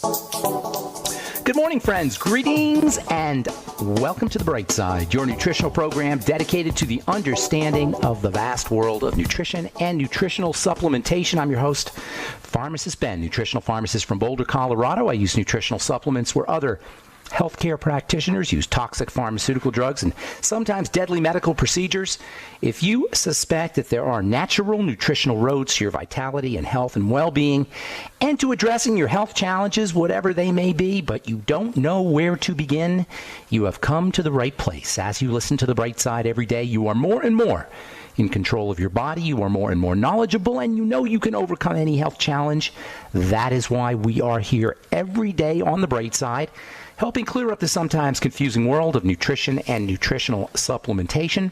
Good morning, friends. Greetings and welcome to The Bright Side, your nutritional program dedicated to the understanding of the vast world of nutrition and nutritional supplementation. I'm your host, Pharmacist Ben, nutritional pharmacist from Boulder, Colorado. I use nutritional supplements where other healthcare practitioners use toxic pharmaceutical drugs and sometimes deadly medical procedures. If you suspect that there are natural nutritional roads to your vitality and health and well-being and to addressing your health challenges, whatever they may be, but you don't know where to begin, you have come to the right place. As you listen to The Bright Side every day, you are more and more in control of your body, you are more and more knowledgeable, and you know you can overcome any health challenge. That is why we are here every day on The Bright Side, helping clear up the sometimes confusing world of nutrition and nutritional supplementation.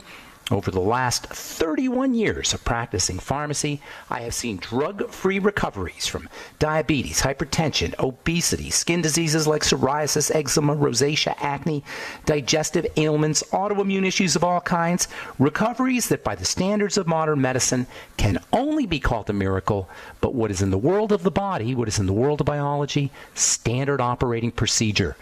Over the last 31 years of practicing pharmacy, I have seen drug-free recoveries from diabetes, hypertension, obesity, skin diseases like psoriasis, eczema, rosacea, acne, digestive ailments, autoimmune issues of all kinds, recoveries that by the standards of modern medicine can only be called a miracle, but what is in the world of the body, what is in the world of biology, standard operating procedure.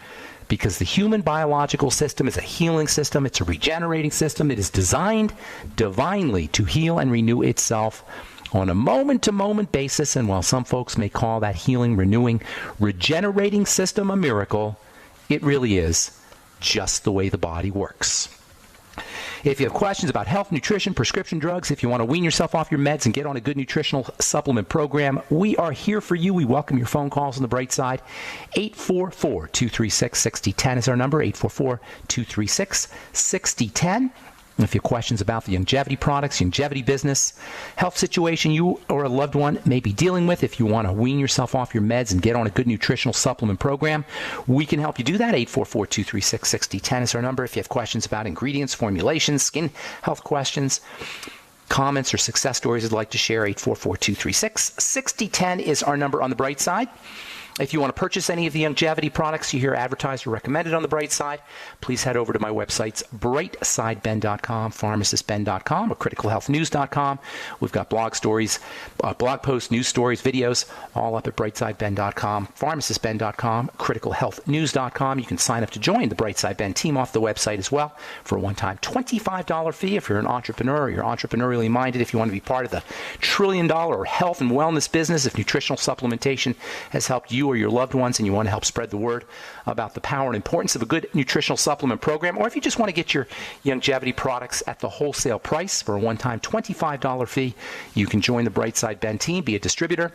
Because the human biological system is a healing system, it's a regenerating system, it is designed divinely to heal and renew itself on a moment-to-moment basis, and while some folks may call that healing, renewing, regenerating system a miracle, it really is just the way the body works. If you have questions about health, nutrition, prescription drugs, if you want to wean yourself off your meds and get on a good nutritional supplement program, we are here for you. We welcome your phone calls on The Bright Side. 844-236-6010 is our number, 844-236-6010. If you have questions about the longevity products, longevity business, health situation you or a loved one may be dealing with, if you want to wean yourself off your meds and get on a good nutritional supplement program, we can help you do that. 844-236-6010 is our number. If you have questions about ingredients, formulations, skin health questions, comments, or success stories you'd like to share, 844-236-6010 is our number on The Bright Side. If you want to purchase any of the longevity products you hear advertised or recommended on The Bright Side, please head over to my websites, brightsideben.com, pharmacistben.com, or criticalhealthnews.com. We've got blog stories, blog posts, news stories, videos, all up at brightsideben.com, pharmacistben.com, criticalhealthnews.com. You can sign up to join the Bright Side Ben team off the website as well for a one-time $25 fee if you're an entrepreneur or you're entrepreneurially minded, if you want to be part of the trillion-dollar health and wellness business, if nutritional supplementation has helped you or your loved ones and you want to help spread the word about the power and importance of a good nutritional supplement program, or if you just want to get your longevity products at the wholesale price for a one-time $25 fee, you can join the Bright Side Ben team, be a distributor.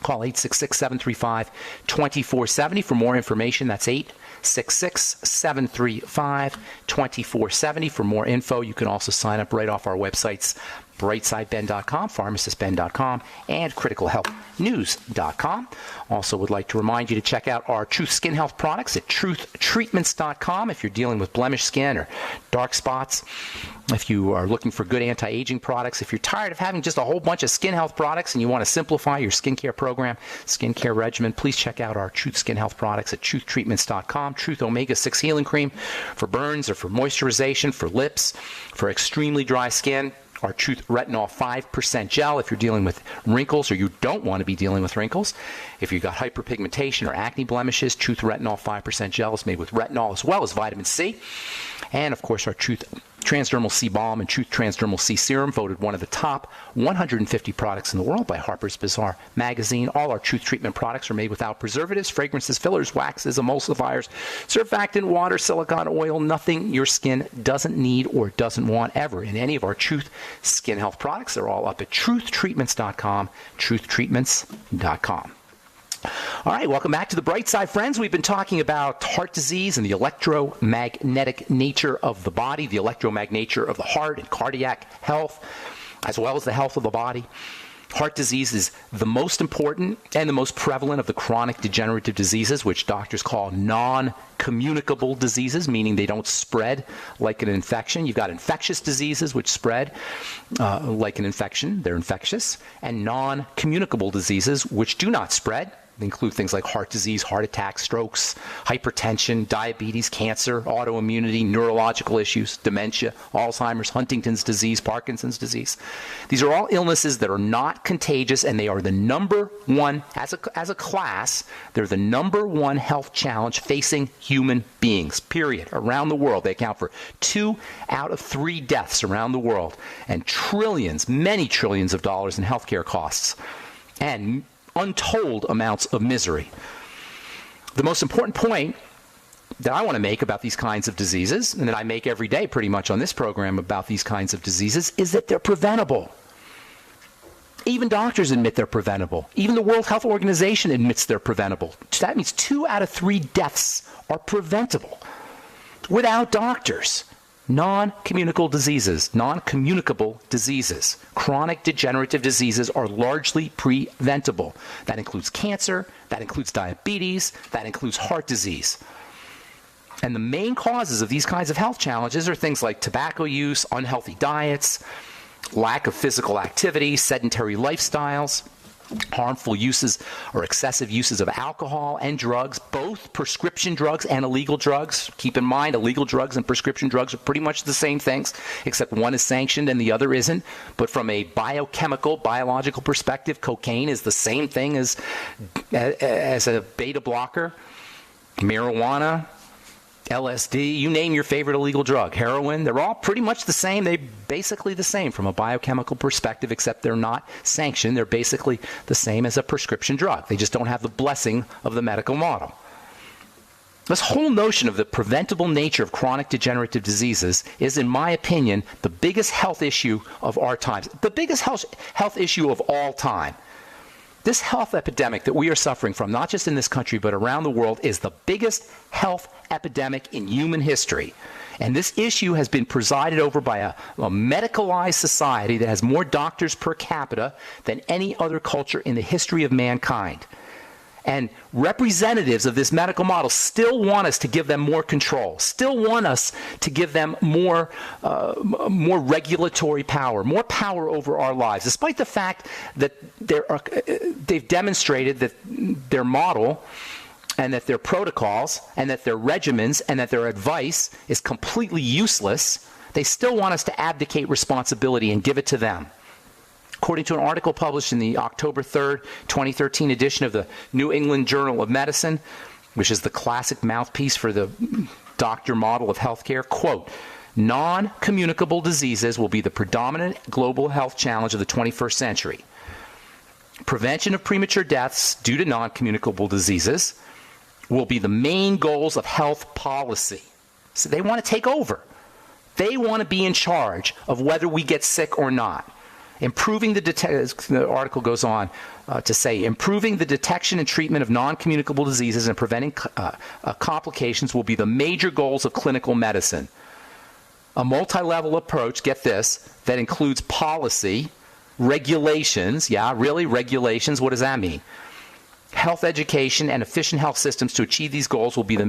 Call 866-735-2470 for more information. That's 866-735-2470 for more info. You can also sign up right off our websites, brightsideben.com, pharmacistben.com, and criticalhealthnews.com. Also would like to remind you to check out our Truth Skin Health products at truthtreatments.com if you're dealing with blemish skin or dark spots, if you are looking for good anti-aging products, if you're tired of having just a whole bunch of skin health products and you want to simplify your skincare program, skincare regimen, please check out our Truth Skin Health products at truthtreatments.com. Truth Omega-6 Healing Cream for burns or for moisturization, for lips, for extremely dry skin. Our Truth Retinol 5% gel if you're dealing with wrinkles or you don't want to be dealing with wrinkles. If you've got hyperpigmentation or acne blemishes, Truth Retinol 5% gel is made with retinol as well as vitamin C. And, of course, our Truth Transdermal C Balm and Truth Transdermal C Serum, voted one of the top 150 products in the world by Harper's Bazaar magazine. All our Truth treatment products are made without preservatives, fragrances, fillers, waxes, emulsifiers, surfactant, water, silicone, oil, nothing your skin doesn't need or doesn't want ever in any of our Truth Skin Health products. They're all up at truthtreatments.com, truthtreatments.com. All right, welcome back to The Bright Side, friends. We've been talking about heart disease and the electromagnetic nature of the body, the electromagnetic nature of the heart and cardiac health, as well as the health of the body. Heart disease is the most important and the most prevalent of the chronic degenerative diseases, which doctors call non-communicable diseases, meaning they don't spread like an infection. You've got infectious diseases, which spread like an infection. They're infectious. And non-communicable diseases, which do not spread. They include things like heart disease, heart attacks, strokes, hypertension, diabetes, cancer, autoimmunity, neurological issues, dementia, Alzheimer's, Huntington's disease, Parkinson's disease. These are all illnesses that are not contagious, and they are the number one, as a class, they're the number one health challenge facing human beings, period, around the world. They account for 2 out of 3 deaths around the world, and trillions, many trillions of dollars in healthcare costs, and untold amounts of misery. The most important point that I want to make about these kinds of diseases, and that I make every day pretty much on this program about these kinds of diseases, is that they're preventable. Even doctors admit they're preventable. Even the World Health Organization admits they're preventable. That means 2 out of 3 deaths are preventable without doctors. Non-communicable diseases, chronic degenerative diseases are largely preventable. That includes cancer, that includes diabetes, that includes heart disease. And the main causes of these kinds of health challenges are things like tobacco use, unhealthy diets, lack of physical activity, sedentary lifestyles, harmful uses or excessive uses of alcohol and drugs, both prescription drugs and illegal drugs. Keep in mind, illegal drugs and prescription drugs are pretty much the same things, except one is sanctioned and the other isn't. But from a biological perspective, cocaine is the same thing as a beta blocker. Marijuana, LSD, you name your favorite illegal drug, heroin, they're all pretty much the same. They're basically the same from a biochemical perspective, except they're not sanctioned. They're basically the same as a prescription drug. They just don't have the blessing of the medical model. This whole notion of the preventable nature of chronic degenerative diseases is, in my opinion, the biggest health issue of our times, the biggest health issue of all time. This health epidemic that we are suffering from, not just in this country, but around the world, is the biggest health epidemic in human history. And this issue has been presided over by a medicalized society that has more doctors per capita than any other culture in the history of mankind. And representatives of this medical model still want us to give them more control, still want us to give them more regulatory power, more power over our lives, despite the fact that they've demonstrated that their model and that their protocols and that their regimens and that their advice is completely useless. They still want us to abdicate responsibility and give it to them. According to an article published in the October 3rd, 2013 edition of the New England Journal of Medicine, which is the classic mouthpiece for the doctor model of healthcare, quote, non-communicable diseases will be the predominant global health challenge of the 21st century. Prevention of premature deaths due to non-communicable diseases will be the main goals of health policy. So they want to take over. They want to be in charge of whether we get sick or not. The article goes on to say, improving the detection and treatment of non-communicable diseases and preventing complications will be the major goals of clinical medicine. A multi-level approach, get this, that includes policy, regulations, regulations, what does that mean? Health education and efficient health systems to achieve these goals will be the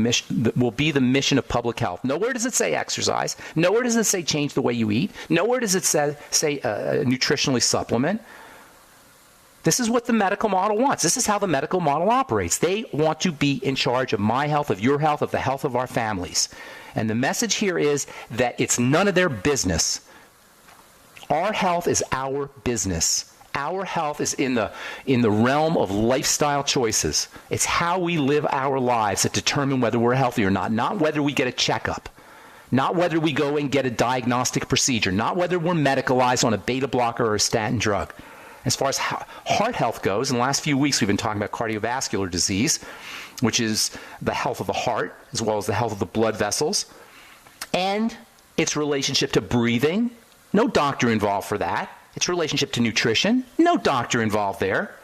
mission of public health. Nowhere does it say exercise. Nowhere does it say change the way you eat. Nowhere does it say nutritionally supplement. This is what the medical model wants. This is how the medical model operates. They want to be in charge of my health, of your health, of the health of our families. And the message here is that it's none of their business. Our health is our business. Our health is in the realm of lifestyle choices. It's how we live our lives that determine whether we're healthy or not whether we get a checkup, not whether we go and get a diagnostic procedure, not whether we're medicalized on a beta blocker or a statin drug. As far as heart health goes, in the last few weeks we've been talking about cardiovascular disease, which is the health of the heart as well as the health of the blood vessels, and its relationship to breathing. No doctor involved for that. Its relationship to nutrition, no doctor involved there.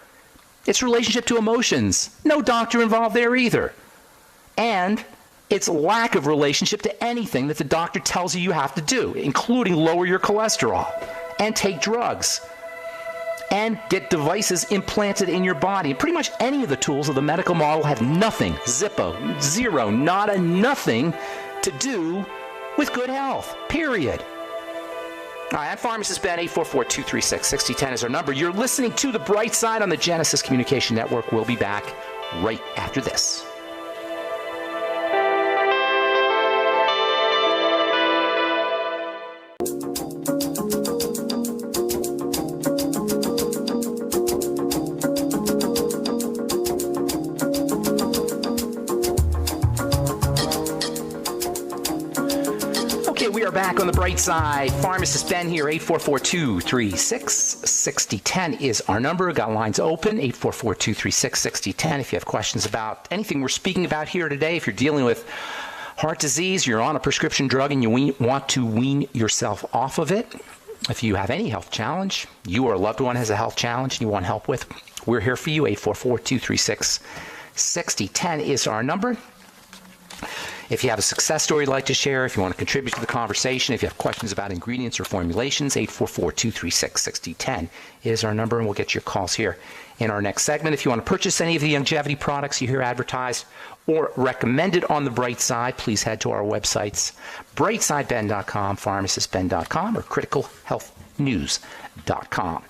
Its relationship to emotions, no doctor involved there either. And its lack of relationship to anything that the doctor tells you have to do, including lower your cholesterol and take drugs and get devices implanted in your body. And pretty much any of the tools of the medical model have nothing, zippo, zero, nada, nothing to do with good health, period. All right, I'm Pharmacist Ben. 844-236-6010 is our number. You're listening to The Bright Side on the Genesis Communication Network. We'll be back right after this. We are back on the bright side. Pharmacist Ben here. 844-236-6010 is our number. Got lines open. 844-236-6010. If you have questions about anything we're speaking about here today, if you're dealing with heart disease, you're on a prescription drug and you want to wean yourself off of it, if you have any health challenge, you or a loved one has a health challenge and you want help with, we're here for you. 844-236-6010 is our number. If you have a success story you'd like to share, if you want to contribute to the conversation, if you have questions about ingredients or formulations, 844-236-6010 is our number, and we'll get your calls here in our next segment. If you want to purchase any of the longevity products you hear advertised or recommended on the Bright Side, please head to our websites, brightsideben.com, pharmacistben.com, or criticalhealthnews.com.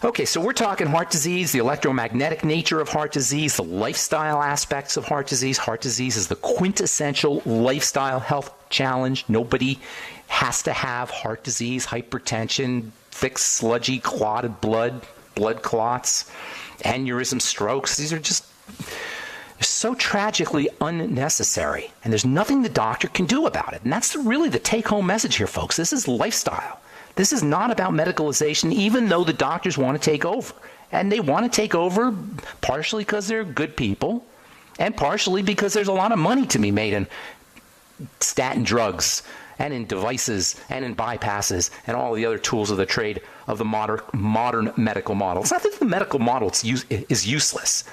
Okay, so we're talking heart disease, the electromagnetic nature of heart disease, the lifestyle aspects of heart disease. Heart disease is the quintessential lifestyle health challenge. Nobody has to have heart disease, hypertension, thick, sludgy, clotted blood clots, aneurysm, strokes. These are just so tragically unnecessary, and there's nothing the doctor can do about it. And that's really the take-home message here, folks. This is lifestyle. This is not about medicalization, even though the doctors want to take over. And they want to take over partially because they're good people and partially because there's a lot of money to be made in statin drugs and in devices and in bypasses and all the other tools of the trade of the modern medical model. It's not that the medical model is useless.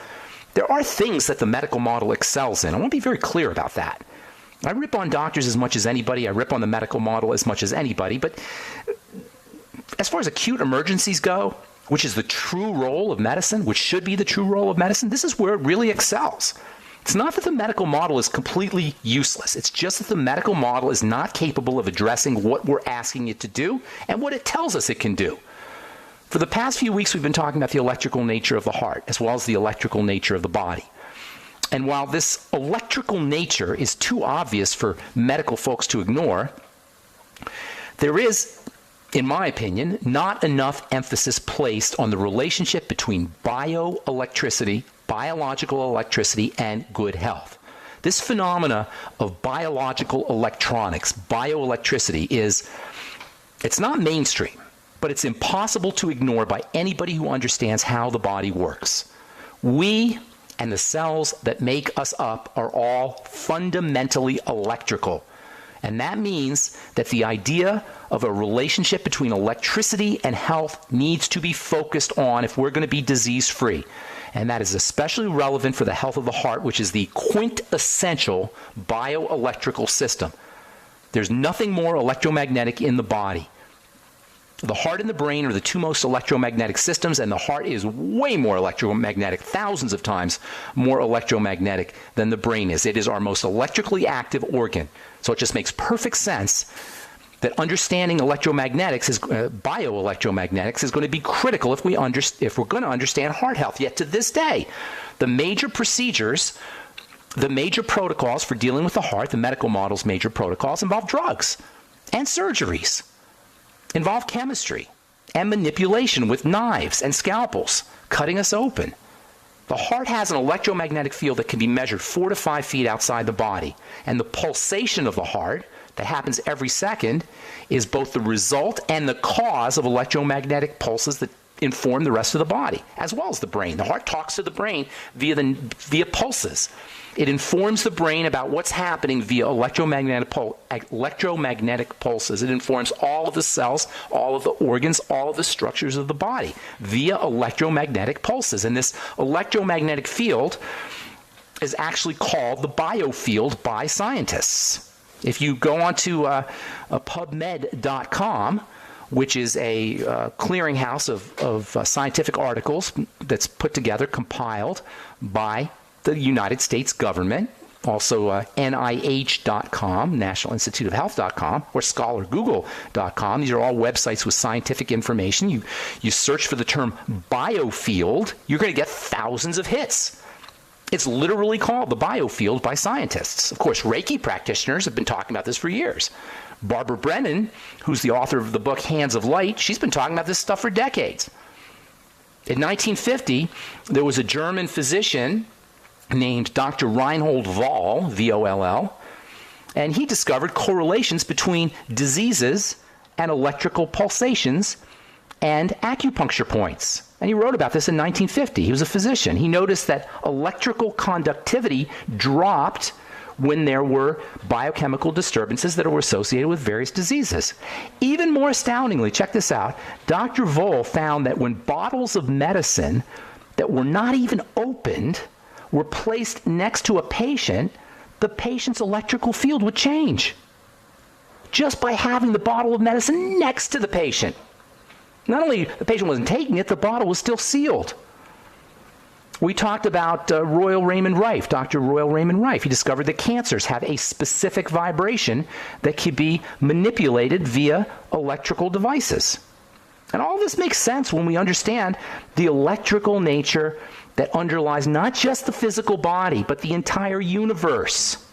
There are things that the medical model excels in. I want to be very clear about that. I rip on doctors as much as anybody. I rip on the medical model as much as anybody. But as far as acute emergencies go, which is the true role of medicine, which should be the true role of medicine, this is where it really excels. It's not that the medical model is completely useless. It's just that the medical model is not capable of addressing what we're asking it to do and what it tells us it can do. For the past few weeks, we've been talking about the electrical nature of the heart as well as the electrical nature of the body. And while this electrical nature is too obvious for medical folks to ignore, there is, in my opinion, not enough emphasis placed on the relationship between bioelectricity, biological electricity, and good health. This phenomena of biological electronics, bioelectricity, it's not mainstream, but it's impossible to ignore by anybody who understands how the body works. We and the cells that make us up are all fundamentally electrical. And that means that the idea of a relationship between electricity and health needs to be focused on if we're going to be disease-free. And that is especially relevant for the health of the heart, which is the quintessential bioelectrical system. There's nothing more electromagnetic in the body. The heart and the brain are the two most electromagnetic systems, and the heart is way more electromagnetic, thousands of times more electromagnetic than the brain is. It is our most electrically active organ. So it just makes perfect sense that understanding electromagnetics, bioelectromagnetics, is going to be critical if we're going to understand heart health. Yet to this day, the major procedures, the major protocols for dealing with the heart, the medical model's major protocols, involve drugs and surgeries, involve chemistry and manipulation with knives and scalpels, cutting us open. The heart has an electromagnetic field that can be measured 4 to 5 feet outside the body, and the pulsation of the heart that happens every second is both the result and the cause of electromagnetic pulses that inform the rest of the body, as well as the brain. The heart talks to the brain via pulses. It informs the brain about what's happening via electromagnetic pulses. It informs all of the cells, all of the organs, all of the structures of the body via electromagnetic pulses. And this electromagnetic field is actually called the biofield by scientists. If you go onto PubMed.com, which is a clearinghouse of scientific articles that's put together, compiled by the United States government, also NIH.com, National Institute of Health.com, or ScholarGoogle.com. These are all websites with scientific information. You search for the term biofield, you're going to get thousands of hits. It's literally called the biofield by scientists. Of course, Reiki practitioners have been talking about this for years. Barbara Brennan, who's the author of the book Hands of Light, she's been talking about this stuff for decades. In 1950, there was a German physician named Dr. Reinhold Voll, V-O-L-L, and he discovered correlations between diseases and electrical pulsations and acupuncture points. And he wrote about this in 1950. He was a physician. He noticed that electrical conductivity dropped when there were biochemical disturbances that were associated with various diseases. Even more astoundingly, check this out, Dr. Voll found that when bottles of medicine that were not even opened were placed next to a patient, the patient's electrical field would change just by having the bottle of medicine next to the patient. Not only the patient wasn't taking it, the bottle was still sealed. We talked about Royal Raymond Rife, Dr. Royal Raymond Rife. He discovered that cancers have a specific vibration that can be manipulated via electrical devices. And all this makes sense when we understand the electrical nature that underlies not just the physical body, but the entire universe.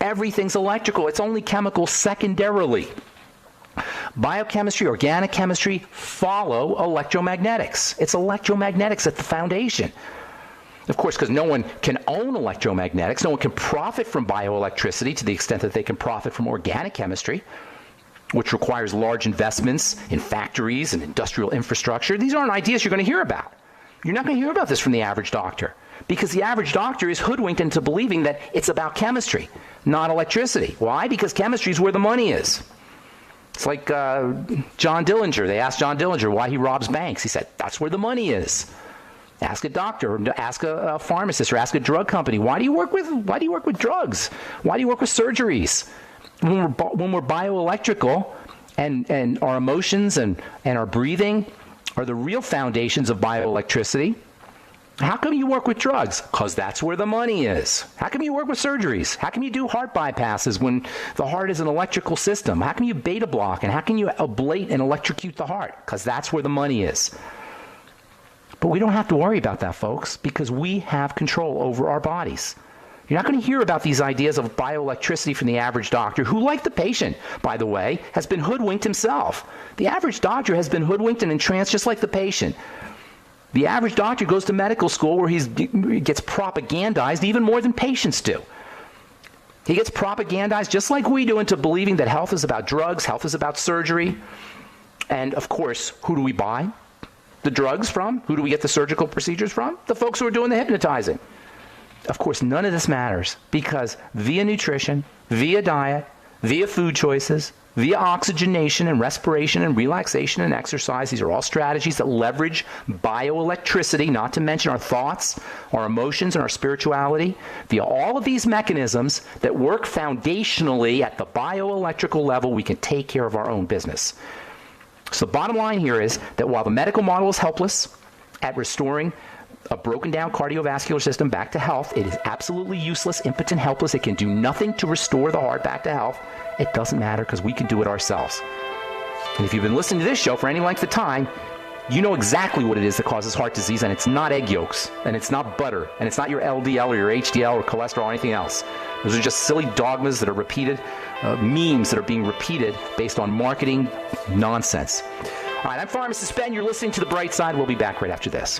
Everything's electrical. It's only chemical secondarily. Biochemistry, organic chemistry follow electromagnetics. It's electromagnetics at the foundation. Of course, because no one can own electromagnetics, no one can profit from bioelectricity to the extent that they can profit from organic chemistry, which requires large investments in factories and industrial infrastructure. These aren't ideas you're going to hear about. You're not going to hear about this from the average doctor, because the average doctor is hoodwinked into believing that it's about chemistry, not electricity. Why? Because chemistry is where the money is. It's like John Dillinger. They asked John Dillinger why he robs banks. He said, that's where the money is. Ask a doctor, or ask a pharmacist, or ask a drug company. Why do you work with drugs? Why do you work with surgeries? When we're bioelectrical, and our emotions and our breathing are the real foundations of bioelectricity, how come you work with drugs? Because that's where the money is. How come you work with surgeries? How come you do heart bypasses when the heart is an electrical system? How come you beta block, and how can you ablate and electrocute the heart? Because that's where the money is. But we don't have to worry about that, folks, because we have control over our bodies. You're not going to hear about these ideas of bioelectricity from the average doctor, who, like the patient, by the way, has been hoodwinked himself. The average doctor has been hoodwinked and entranced just like the patient. The average doctor goes to medical school where he gets propagandized even more than patients do. He gets propagandized just like we do into believing that health is about drugs, health is about surgery. And, of course, who do we buy the drugs from? Who do we get the surgical procedures from? The folks who are doing the hypnotizing. Of course, none of this matters, because via nutrition, via diet, via food choices, via oxygenation and respiration and relaxation and exercise, these are all strategies that leverage bioelectricity, not to mention our thoughts, our emotions, and our spirituality. Via all of these mechanisms that work foundationally at the bioelectrical level, we can take care of our own business. So the bottom line here is that while the medical model is helpless at restoring a broken down cardiovascular system back to health, it is absolutely useless, impotent, helpless. It can do nothing to restore the heart back to health. It doesn't matter, because we can do it ourselves. And if you've been listening to this show for any length of time, you know exactly what it is that causes heart disease, and it's not egg yolks, and it's not butter, and it's not your LDL or your HDL or cholesterol or anything else. Those are just silly dogmas that are repeated, memes that are being repeated based on marketing nonsense. All right, I'm Pharmacist Ben. You're listening to The Bright Side. We'll be back right after this.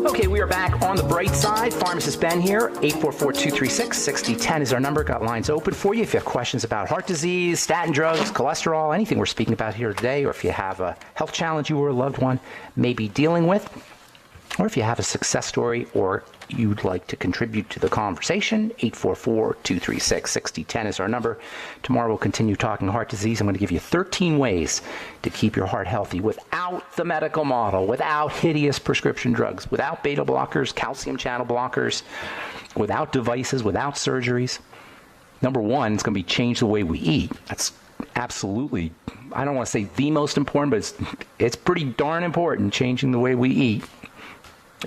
Okay, we are back on The Bright Side. Pharmacist Ben here. 844-236-6010 is our number. Got lines open for you if you have questions about heart disease, statin drugs, cholesterol, anything we're speaking about here today, or if you have a health challenge you or a loved one may be dealing with, or if you have a success story or you'd like to contribute to the conversation. 844-236-6010 is our number. Tomorrow we'll continue talking heart disease. I'm going to give you 13 ways to keep your heart healthy without the medical model, without hideous prescription drugs, without beta blockers, calcium channel blockers, without devices, without surgeries. Number one, it's going to be change the way we eat. That's absolutely, I don't want to say the most important, but it's pretty darn important, changing the way we eat.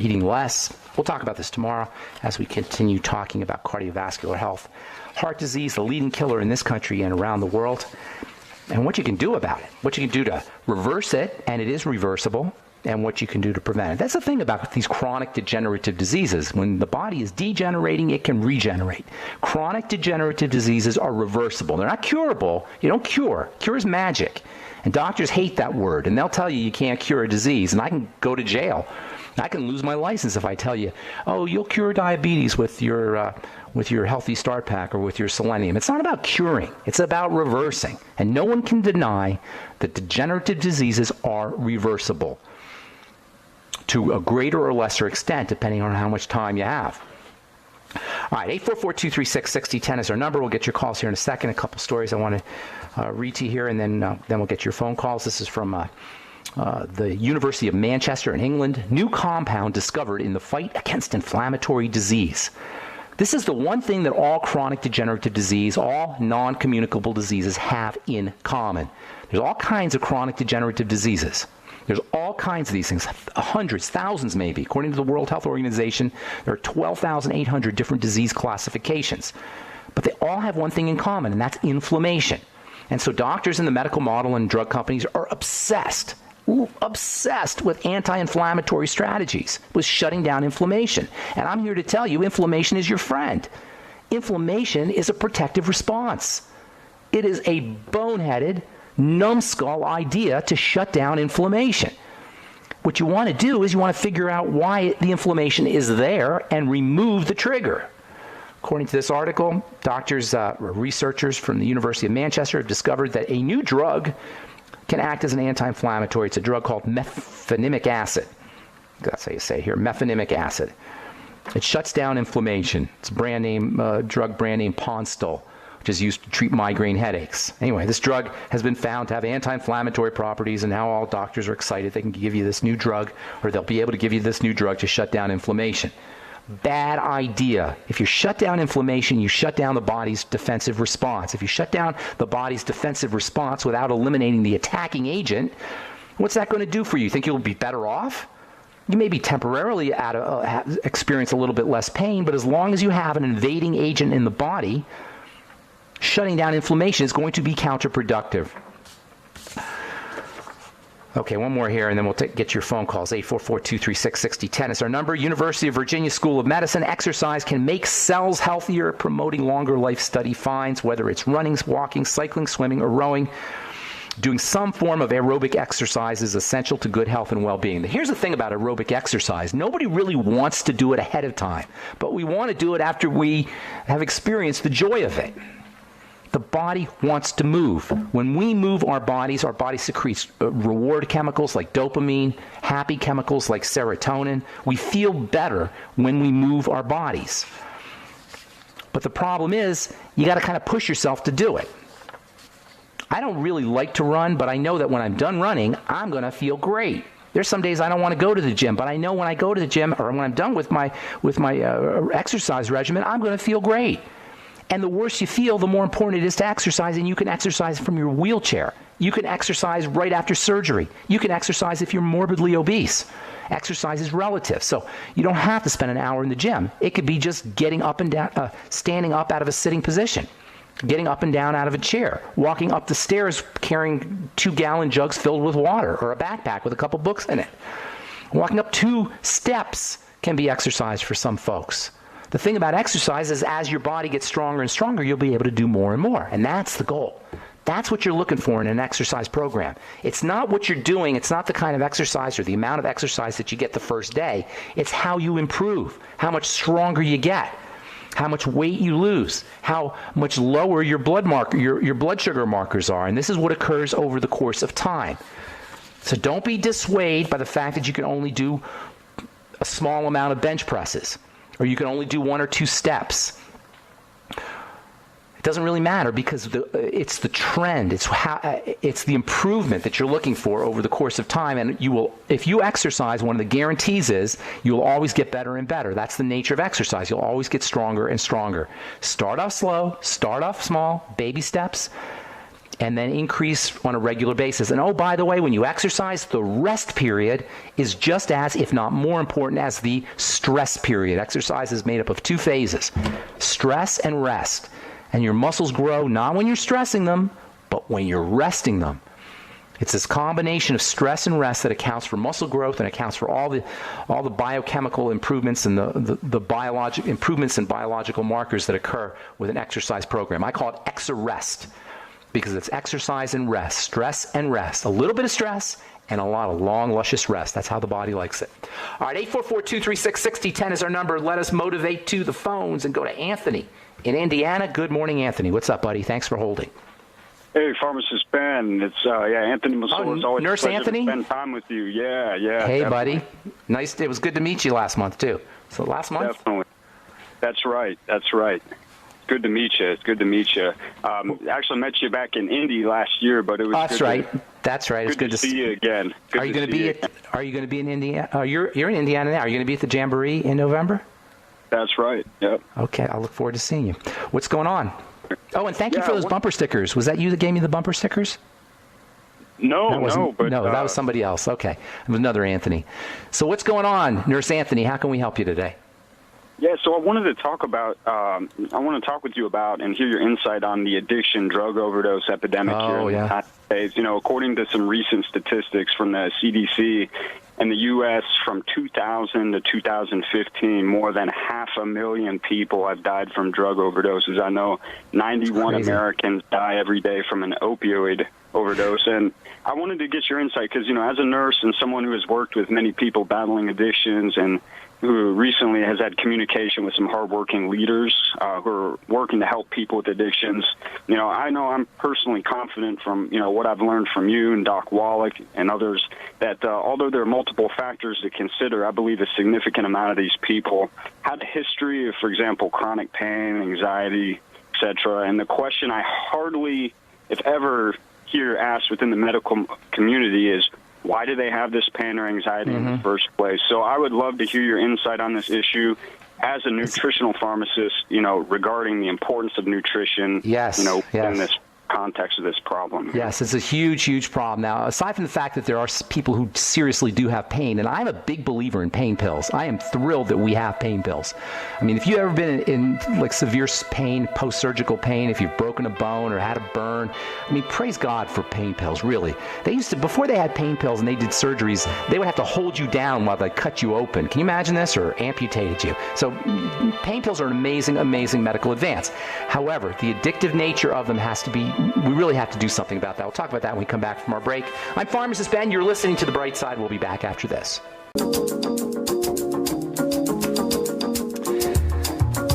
Eating less. We'll talk about this tomorrow as we continue talking about cardiovascular health. Heart disease, the leading killer in this country and around the world. and what you can do about it, what you can do to reverse it, and it is reversible, and what you can do to prevent it. That's the thing about these chronic degenerative diseases. When the body is degenerating, it can regenerate. Chronic degenerative diseases are reversible. They're not curable. You don't cure. Cure is magic. And doctors hate that word, and they'll tell you you can't cure a disease, and I can go to jail. I can lose my license if I tell you, oh, you'll cure diabetes with your Healthy Start Pack or with your selenium. It's not about curing. It's about reversing. And no one can deny that degenerative diseases are reversible to a greater or lesser extent, depending on how much time you have. All right, 844-236-6010 is our number. We'll get your calls here in a second. A couple stories I want to read to you here, and then we'll get your phone calls. This is from the University of Manchester in England. New compound discovered in the fight against inflammatory disease. This is the one thing that all chronic degenerative disease, all non-communicable diseases have in common. There's all kinds of chronic degenerative diseases. There's all kinds of these things, hundreds, thousands maybe. According to the World Health Organization, there are 12,800 different disease classifications. But they all have one thing in common, and that's inflammation. And so doctors in the medical model and drug companies are obsessed with anti-inflammatory strategies, with shutting down inflammation. And I'm here to tell you, inflammation is your friend. Inflammation is a protective response. It is a boneheaded, numbskull idea to shut down inflammation. What you want to do is you want to figure out why the inflammation is there and remove the trigger. According to this article, researchers from the University of Manchester have discovered that a new drug can act as an anti-inflammatory. It's a drug called mefenamic acid. That's how you say it here, mefenamic acid. It shuts down inflammation. It's a drug brand name Ponstil, which is used to treat migraine headaches. Anyway, this drug has been found to have anti-inflammatory properties, and now all doctors are excited they can give you this new drug, or they'll be able to give you this new drug to shut down inflammation. Bad idea. If you shut down inflammation, you shut down the body's defensive response. If you shut down the body's defensive response without eliminating the attacking agent, what's that going to do for you? You think you'll be better off? You may be temporarily experience a little bit less pain, but as long as you have an invading agent in the body, shutting down inflammation is going to be counterproductive. Okay, one more here, and then we'll get your phone calls. 844-236-6010 is our number. University of Virginia School of Medicine. Exercise can make cells healthier, promoting longer life. Study finds whether it's running, walking, cycling, swimming, or rowing, doing some form of aerobic exercise is essential to good health and well-being. Here's the thing about aerobic exercise. Nobody really wants to do it ahead of time, but we want to do it after we have experienced the joy of it. The body wants to move. When we move our body secretes reward chemicals like dopamine, happy chemicals like serotonin. We feel better when we move our bodies. But the problem is, you got to kind of push yourself to do it. I don't really like to run, but I know that when I'm done running, I'm going to feel great. There's some days I don't want to go to the gym, but I know when I go to the gym or when I'm done with my exercise regimen, I'm going to feel great. And the worse you feel, the more important it is to exercise, and you can exercise from your wheelchair. You can exercise right after surgery. You can exercise if you're morbidly obese. Exercise is relative, so you don't have to spend an hour in the gym. It could be just getting up and down, standing up out of a sitting position, getting up and down out of a chair, walking up the stairs carrying 2-gallon jugs filled with water or a backpack with a couple books in it. Walking up 2 steps can be exercise for some folks. The thing about exercise is as your body gets stronger and stronger, you'll be able to do more and more. And that's the goal. That's what you're looking for in an exercise program. It's not what you're doing. It's not the kind of exercise or the amount of exercise that you get the first day. It's how you improve, how much stronger you get, how much weight you lose, how much lower your your blood sugar markers are. And this is what occurs over the course of time. So don't be dissuaded by the fact that you can only do a small amount of bench presses, or you can only do 1 or 2 steps. It doesn't really matter because it's the trend. It's the improvement that you're looking for over the course of time. And you will, if you exercise, one of the guarantees is you'll always get better and better. That's the nature of exercise. You'll always get stronger and stronger. Start off slow, start off small, baby steps, and then increase on a regular basis. And oh, by the way, when you exercise, the rest period is just as, if not more important, as the stress period. Exercise is made up of 2 phases, stress and rest. And your muscles grow not when you're stressing them, But when you're resting them, it's this combination of stress and rest that accounts for muscle growth and accounts for all the biochemical improvements and the biologic improvements in biological markers that occur with an exercise program. I call it Exerrest because it's exercise and rest, stress and rest, a little bit of stress and a lot of long, luscious rest. That's how the body likes it. All right, 844-236-6010 is our number. Let us motivate to the phones and go to Anthony in Indiana. Good morning, Anthony. What's up, buddy? Thanks for holding. Hey, Pharmacist Ben. It's Anthony Massola. It's always Nurse a pleasure Anthony? to spend time with you. Yeah. Hey, definitely. buddy. Nice. It was good to meet you last month, too. So last month? Definitely. That's right. Good to meet you. It's good to meet you. Actually met you back in Indy last year, but it was That's right. That's right. It's good to see you again. Are you going to be in Indiana? You're in Indiana now. Are you going to be at the Jamboree in November? That's right. Yep. Okay. I'll look forward to seeing you. What's going on? Oh, and thank you for those bumper stickers. Was that you that gave me the bumper stickers? No, that was somebody else. Okay. It was another Anthony. So what's going on, Nurse Anthony? How can we help you today? Yeah, so I wanted to talk with you about and hear your insight on the addiction drug overdose epidemic here in the United States. According to some recent statistics from the CDC in the U.S. from 2000 to 2015, more than 500,000 people have died from drug overdoses. I know 91 Americans die every day from an opioid overdose. And I wanted to get your insight because, as a nurse and someone who has worked with many people battling addictions and who recently has had communication with some hardworking leaders who are working to help people with addictions. I know I'm personally confident from, what I've learned from you and Doc Wallach and others that although there are multiple factors to consider, I believe a significant amount of these people had a history of, for example, chronic pain, anxiety, etc. And the question I hardly, if ever, hear asked within the medical community is, why do they have this pain or anxiety in the first place? So I would love to hear your insight on this issue as a nutritional pharmacist, regarding the importance of nutrition, in this context of this problem. Yes, it's a huge, huge problem. Now, aside from the fact that there are people who seriously do have pain, and I'm a big believer in pain pills. I am thrilled that we have pain pills. I mean, if you've ever been in like severe pain, post-surgical pain, if you've broken a bone or had a burn, I mean, praise God for pain pills, really. They used to, before they had pain pills and they did surgeries, they would have to hold you down while they cut you open. Can you imagine this? Or amputated you. So pain pills are an amazing, amazing medical advance. However, the addictive nature of them has to be, we really have to do something about that. We'll talk about that when we come back from our break. I'm Pharmacist Ben. You're listening to The Bright Side. We'll be back after this.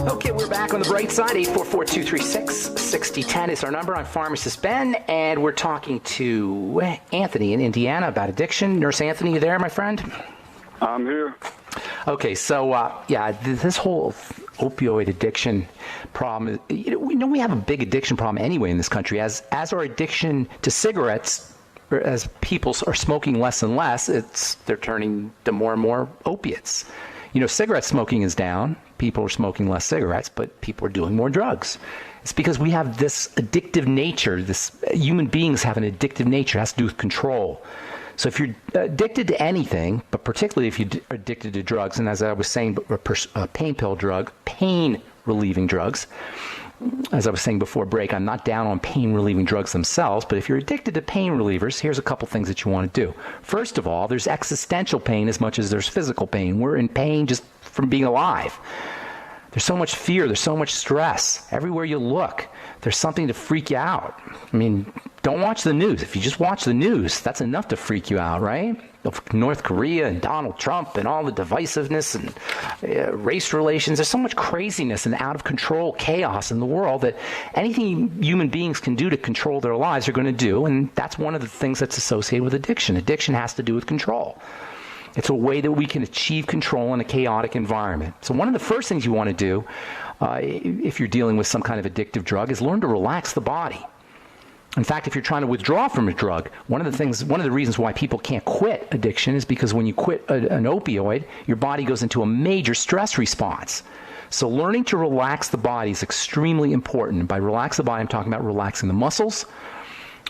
Okay, we're back on The Bright Side. 844-236-6010 is our number. I'm Pharmacist Ben, and we're talking to Anthony in Indiana about addiction. Nurse Anthony, you there, my friend? I'm here. Okay, so this whole opioid addiction problem, we have a big addiction problem anyway in this country. As our addiction to cigarettes, as people are smoking less and less, they're turning to more and more opiates. Cigarette smoking is down. People are smoking less cigarettes, but people are doing more drugs. It's because we have this addictive nature. Human beings have an addictive nature. It has to do with control. So if you're addicted to anything, but particularly if you're addicted to drugs, and as I was saying, a pain pill drug, pain-relieving drugs, as I was saying before break, I'm not down on pain-relieving drugs themselves, but if you're addicted to pain relievers, here's a couple things that you want to do. First of all, there's existential pain as much as there's physical pain. We're in pain just from being alive. There's so much fear. There's so much stress. Everywhere you look, there's something to freak you out. I mean, don't watch the news. If you just watch the news, that's enough to freak you out, right? Of North Korea and Donald Trump and all the divisiveness and race relations. There's so much craziness and out of control chaos in the world that anything human beings can do to control their lives are going to do. And that's one of the things that's associated with addiction. Addiction has to do with control. It's a way that we can achieve control in a chaotic environment. So one of the first things you want to do if you're dealing with some kind of addictive drug is learn to relax the body. In fact, if you're trying to withdraw from a drug, one of the reasons why people can't quit addiction is because when you quit an opioid, your body goes into a major stress response. So learning to relax the body is extremely important. By relax the body, I'm talking about relaxing the muscles,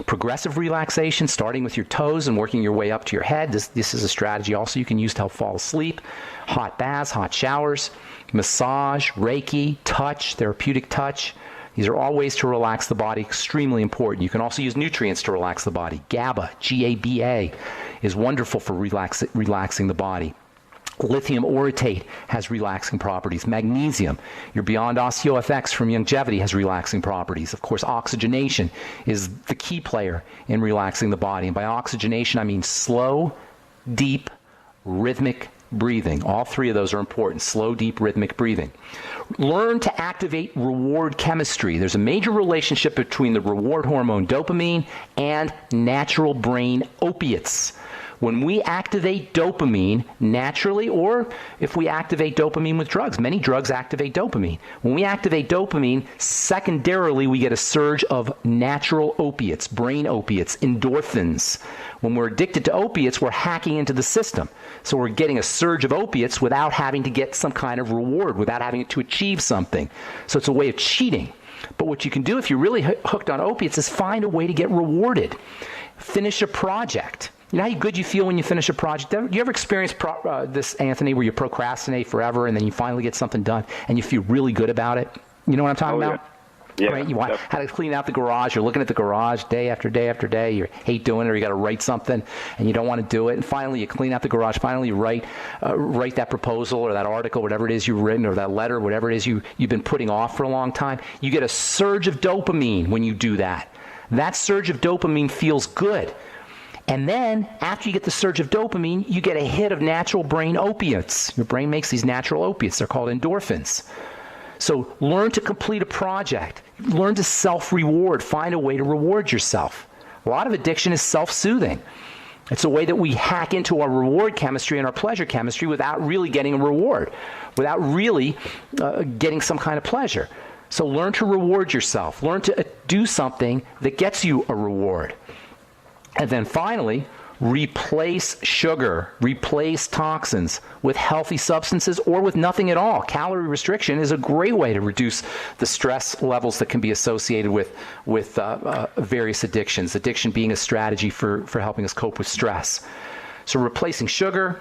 progressive relaxation, starting with your toes and working your way up to your head. This is a strategy also you can use to help fall asleep. Hot baths, hot showers, massage, Reiki, touch, therapeutic touch. These are all ways to relax the body, extremely important. You can also use nutrients to relax the body. GABA, G-A-B-A, is wonderful for relaxing the body. Lithium orotate has relaxing properties. Magnesium, your Beyond OsteoFX from Longevity, has relaxing properties. Of course, oxygenation is the key player in relaxing the body. And by oxygenation, I mean slow, deep, rhythmic breathing. All three of those are important. Slow, deep, rhythmic breathing. Learn to activate reward chemistry. There's a major relationship between the reward hormone dopamine and natural brain opiates. When we activate dopamine naturally, or if we activate dopamine with drugs, many drugs activate dopamine. When we activate dopamine, secondarily, we get a surge of natural opiates, brain opiates, endorphins. When we're addicted to opiates, we're hacking into the system. So we're getting a surge of opiates without having to get some kind of reward, without having to achieve something. So it's a way of cheating. But what you can do if you're really hooked on opiates is find a way to get rewarded. Finish a project. You know how good you feel when you finish a project? Do you ever experience this, Anthony, where you procrastinate forever and then you finally get something done and you feel really good about it? You know what I'm talking about? Yeah. Right? You want how to clean out the garage. You're looking at the garage day after day after day. You hate doing it, or you got to write something and you don't want to do it. And finally, you clean out the garage. Finally, you write that proposal or that article, whatever it is you've written, or that letter, whatever it is you've been putting off for a long time. You get a surge of dopamine when you do that. That surge of dopamine feels good. And then, after you get the surge of dopamine, you get a hit of natural brain opiates. Your brain makes these natural opiates. They're called endorphins. So learn to complete a project. Learn to self-reward. Find a way to reward yourself. A lot of addiction is self-soothing. It's a way that we hack into our reward chemistry and our pleasure chemistry without really getting a reward, without really getting some kind of pleasure. So learn to reward yourself. Learn to do something that gets you a reward. And then finally, replace sugar, replace toxins with healthy substances or with nothing at all. Calorie restriction is a great way to reduce the stress levels that can be associated with various addictions, addiction being a strategy for helping us cope with stress. So replacing sugar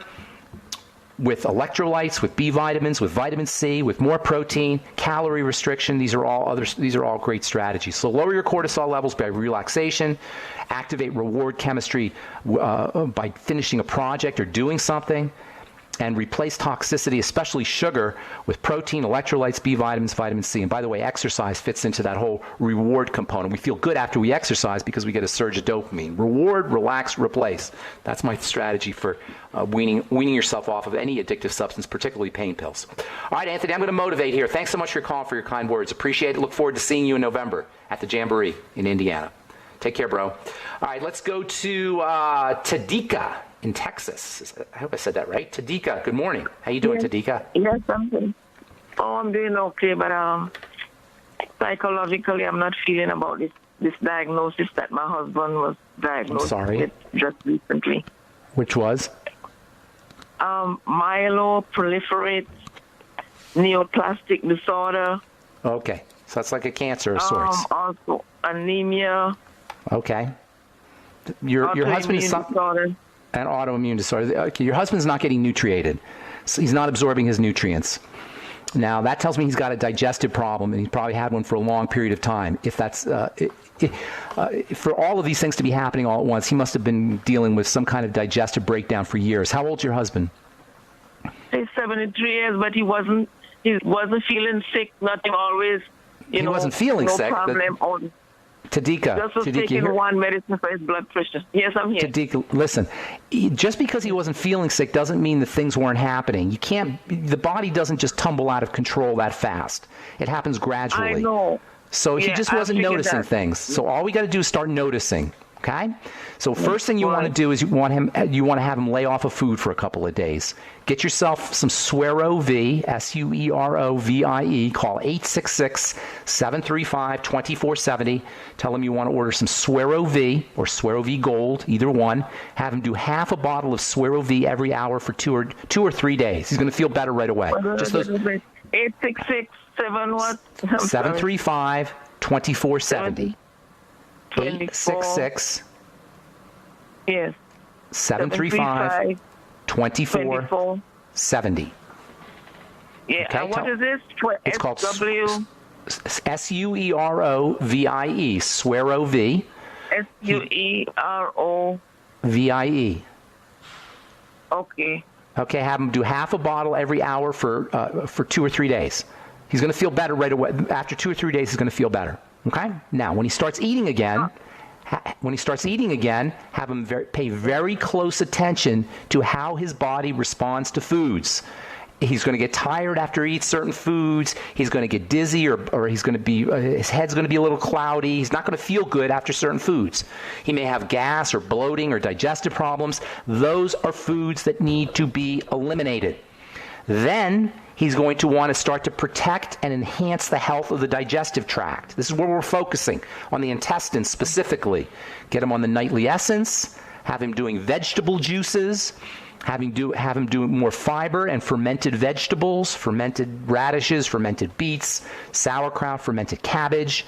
with electrolytes, with B vitamins, with vitamin C, with more protein, calorie restriction. These are all great strategies. So lower your cortisol levels by relaxation, activate reward chemistry by finishing a project or doing something, and replace toxicity, especially sugar, with protein, electrolytes, B vitamins, vitamin C. And by the way, exercise fits into that whole reward component. We feel good after we exercise because we get a surge of dopamine. Reward, relax, replace. That's my strategy for weaning yourself off of any addictive substance, particularly pain pills. All right, Anthony, I'm going to motivate here. Thanks so much for your call and for your kind words. Appreciate it. Look forward to seeing you in November at the Jamboree in Indiana. Take care, bro. All right, let's go to Tadika in Texas. I hope I said that right. Tadika, good morning. How you doing, Tadika? Yes, I'm doing okay, but psychologically, I'm not feeling about this diagnosis that my husband was diagnosed with just recently. Which was? Myeloproliferate neoplastic disorder. Okay, so that's like a cancer of sorts. Also anemia. Okay. Your husband is an autoimmune disorder. Okay, your husband's not getting nutriated. So he's not absorbing his nutrients. Now, that tells me he's got a digestive problem, and he's probably had one for a long period of time. If that's for all of these things to be happening all at once, he must have been dealing with some kind of digestive breakdown for years. How old's your husband? He's 73 years, but he wasn't feeling sick. Nothing always. He wasn't feeling sick. Problem. Tadika. Just was taking one medicine for his blood pressure. Yes, I'm here. Tadika, listen. Just because he wasn't feeling sick doesn't mean that things weren't happening. The body doesn't just tumble out of control that fast. It happens gradually. I know. So he just wasn't noticing things. So all we got to do is start noticing. Okay? So first thing you want to do is you want to have him lay off of food for a couple of days. Get yourself some Suerovie, Suerovie. Call 866-735-2470. Tell him you want to order some Suerovie or Suerovie Gold, either one. Have him do half a bottle of Suerovie every hour for two or 3 days. He's going to feel better right away. Just those 866-7 what? 735-2470. 866 yes 735-2470. Yeah, okay, what is this? It's called Suerovie, Suerovie. Suerovie. Okay. Okay, have him do half a bottle every hour for 2 or 3 days. He's going to feel better right away. After 2 or 3 days, he's going to feel better. Okay? Now, when he starts eating again, have him pay very close attention to how his body responds to foods. He's going to get tired after he eats certain foods. He's going to get dizzy, or he's going to be his head's going to be a little cloudy. He's not going to feel good after certain foods. He may have gas or bloating or digestive problems. Those are foods that need to be eliminated. Then he's going to want to start to protect and enhance the health of the digestive tract. This is where we're focusing, on the intestines specifically. Get him on the nightly essence. Have him doing vegetable juices. Have him do more fiber and fermented vegetables, fermented radishes, fermented beets, sauerkraut, fermented cabbage,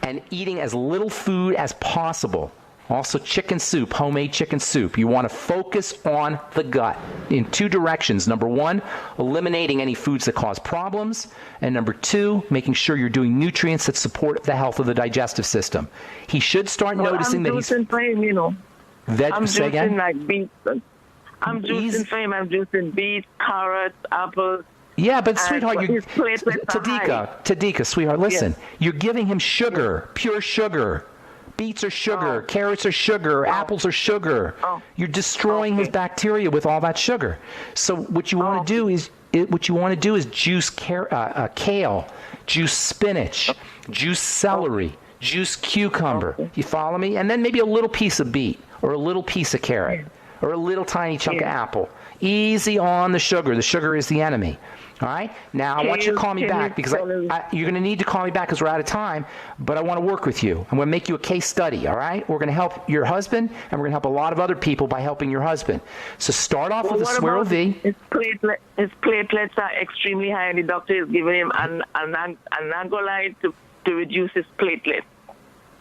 and eating as little food as possible. Also chicken soup, homemade chicken soup. You want to focus on the gut in 2 directions. Number 1, eliminating any foods that cause problems. And number 2, making sure you're doing nutrients that support the health of the digestive system. He should start noticing that he's... I'm juicing like beets. I'm juicing for him. I'm juicing beets, carrots, apples. Yeah, but sweetheart, Tadika, sweetheart, listen. Yes. You're giving him sugar, pure sugar. Beets are sugar, carrots are sugar, apples are sugar. You're destroying his bacteria with all that sugar. So what you want to do is juice kale, juice spinach, juice celery, juice cucumber. You follow me? And then maybe a little piece of beet or a little piece of carrot. Or a little tiny chunk of apple. Easy on the sugar. The sugar is the enemy. All right? Now, I want you to call me back because you're going to need to call me back because we're out of time, but I want to work with you. I'm going to make you a case study, all right? We're going to help your husband, and we're going to help a lot of other people by helping your husband. So start off with a Suerovie. His platelets are extremely high, and the doctor is giving him an angolide to reduce his platelets.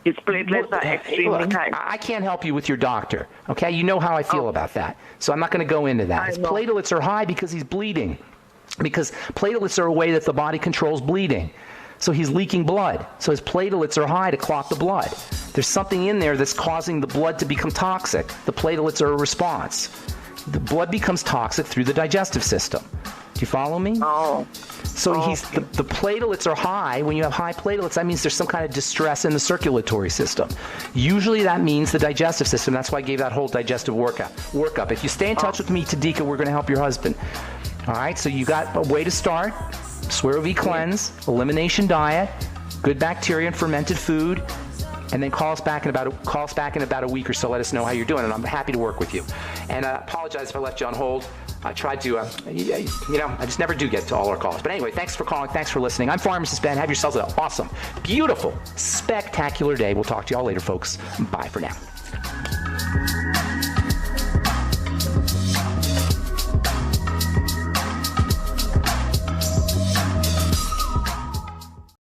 His platelets are extremely high. I can't help you with your doctor, okay? You know how I feel about that. So I'm not going to go into that. His platelets are high because he's bleeding. Because platelets are a way that the body controls bleeding. So he's leaking blood. So his platelets are high to clot the blood. There's something in there that's causing the blood to become toxic. The platelets are a response. The blood becomes toxic through the digestive system. Do you follow me? So the platelets are high. When you have high platelets, that means there's some kind of distress in the circulatory system. Usually that means the digestive system. That's why I gave that whole digestive workup. If you stay in touch with me, Tadika, we're going to help your husband. All right, so you got a way to start. Suerovie cleanse, elimination diet, good bacteria and fermented food, and then call us back in about a week or so. Let us know how you're doing, and I'm happy to work with you. And I apologize if I left you on hold. I tried to, I just never do get to all our calls. But anyway, thanks for calling. Thanks for listening. I'm Pharmacist Ben. Have yourselves an awesome, beautiful, spectacular day. We'll talk to you all later, folks. Bye for now.